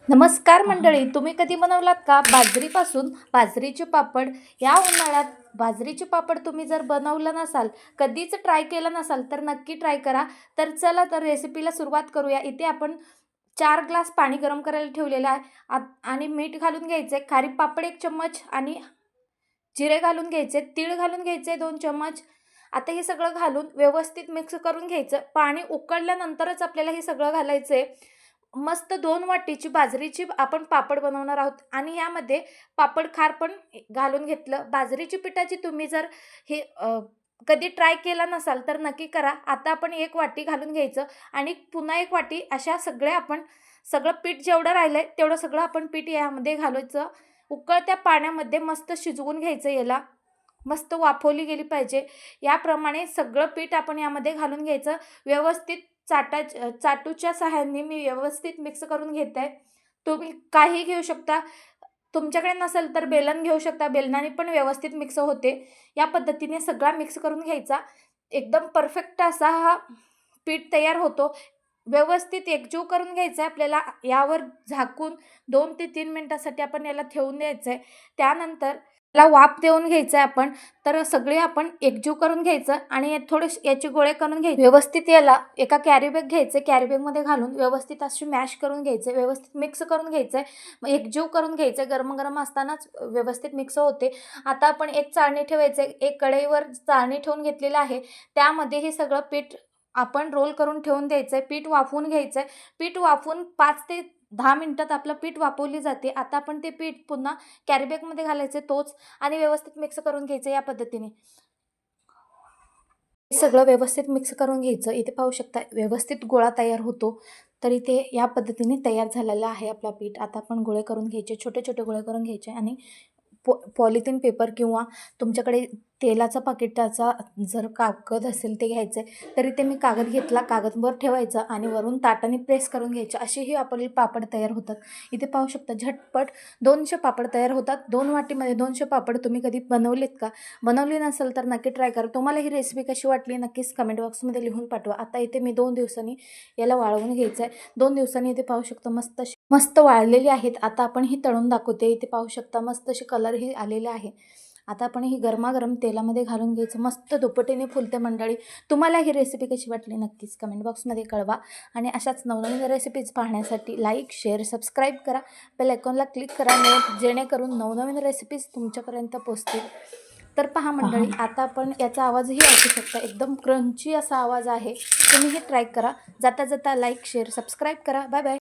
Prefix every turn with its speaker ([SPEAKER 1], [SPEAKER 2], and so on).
[SPEAKER 1] नमस्कार मंडळी, तुम्ही कधी बनवलात का बाजरीपासून बाजरीचे पापड? या उन्हाळ्यात बाजरीचे पापड तुम्ही जर बनवलं नसाल, कधीच ट्राय केलं नसाल, तर नक्की ट्राय करा. तर चला तर रेसिपीला सुरुवात करूया. इथे आपण 4 ग्लास पाणी गरम करायला ठेवलेलं आहे. आणि मीठ घालून घ्यायचे, खारी पापड 1 चम्मच आणि जिरे घालून घ्यायचे, तीळ घालून घ्यायचे 2 चम्मच. आता हे सगळं घालून व्यवस्थित मिक्स करून घ्यायचं. पाणी उकळल्यानंतरच आपल्याला हे सगळं घालायचं आहे. मस्त 2 वाटीची बाजरीची आपण पापड बनवणार आहोत आणि यामध्ये पापड खार पण घालून घेतलं. बाजरीची पिठाची तुम्ही जर हे कधी ट्राय केला नसाल तर नक्की करा. आता आपण 1 वाटी घालून घ्यायचं आणि पुन्हा 1 वाटी अशा सगळ्या आपण सगळं पीठ जेवढं राहिलंय तेवढं सगळं आपण पीठ यामध्ये घालायचं. उकळत्या पाण्यामध्ये मस्त शिजवून घ्यायचं याला. मस्त वाफवली गेली पाहिजे. याप्रमाणे सगळं पीठ आपण यामध्ये घालून घ्यायचं. व्यवस्थित चाटूच्या सहाय्याने मी व्यवस्थित मिक्स करून घेत आहे. तुम्ही काही घेऊ शकता. तुमच्याकडे नसेल तर बेलन घेऊ शकता. बेलनाने पण व्यवस्थित मिक्स होते. या पद्धतीने सगळा मिक्स करून घ्यायचा. एकदम परफेक्ट असा हा पीठ तयार होतो. व्यवस्थित एकजीव करून घ्यायचं आहे आपल्याला. यावर झाकून 2 ते 3 मिनिटासाठी आपण याला ठेवून द्यायचं आहे. त्यानंतर त्याला वाफ देऊन घ्यायचं आहे आपण. तर सगळे आपण एकजीव करून घ्यायचं आणि याचे गोळे करून घ्यायचे. व्यवस्थित याला एका कॅरी बॅग घ्यायचे. कॅरी बॅगमध्ये घालून व्यवस्थित अशी मॅश करून घ्यायचे. व्यवस्थित मिक्स करून घ्यायचं आहे. मग एकजीव करून घ्यायचं. गरम-गरम असतानाच व्यवस्थित मिक्स होते. आता आपण एक चाळणी ठेवायचं. एक कढईवर चाळणी ठेवून घेतलेलं आहे. त्यामध्ये हे सगळं पीठ आपण रोल करून ठेवून द्यायचं आहे. पीठ वाफवून घ्यायचं आहे. पीठ वाफवून 5 ते 10 मिनिटात आपलं पीठ वाफवली जाते. आता आपण ते पीठ पुन्हा कॅरी बॅगमध्ये घालायचे तोच आणि व्यवस्थित मिक्स करून घ्यायचं या पद्धतीने. हे सगळं व्यवस्थित मिक्स करून घ्यायचं. इथे पाहू शकता व्यवस्थित गोळा तयार होतो. तर इथे या पद्धतीने तयार झालेला आहे आपला पीठ. आता आपण गोळे करून घ्यायचे. छोटे-छोटे गोळे करून घ्यायचे आणि पॉलिथिन पेपर किंवा तुमच्याकडे तेलाचा पाकिटाचा जर कागद असेल ते घ्यायचं आहे. तरी ते मी कागद घेतला. कागदवर ठेवायचा आणि वरून ताटाने प्रेस करून घ्यायचे. असेही आपले पापड तयार होतात. इथे पाहू शकता झटपट 200 पापड तयार होतात. 2 वाटीमध्ये 200 पापड तुम्ही कधी बनवलेत का? बनवली नसेल तर नक्की ट्राय करा. तुम्हाला ही रेसिपी कशी वाटली नक्कीच कमेंट बॉक्समध्ये लिहून पाठवा. आता इथे मी 2 दिवसांनी याला वाळवून घ्यायचं आहे. 2 दिवसांनी इथे पाहू शकता मस्त वाळलेली आहेत. आता आपण ही तळून दाखवते. इथे पाहू शकता मस्त असे कलरही आलेले आहे. आता आपण ही गरमागरम तेलामध्ये घालून घ्यायचं. मस्त दुपटीने फुलते मंडळी. तुम्हाला ही रेसिपी कशी वाटली नक्कीच कमेंट बॉक्समध्ये कळवा. आणि अशाच नवनवीन रेसिपीज पाहण्यासाठी लाईक, शेअर, सबस्क्राईब करा. बेल आयकॉनला क्लिक करा जेणेकरून नवनवीन रेसिपीज तुमच्यापर्यंत पोहोचतील. तर पहा मंडळी, आता आपण याचा आवाजही ऐकू शकता. एकदम क्रंची असा आवाज आहे. तुम्ही हे ट्राय करा. जाता जाता लाईक, शेअर, सबस्क्राईब करा. Bye bye.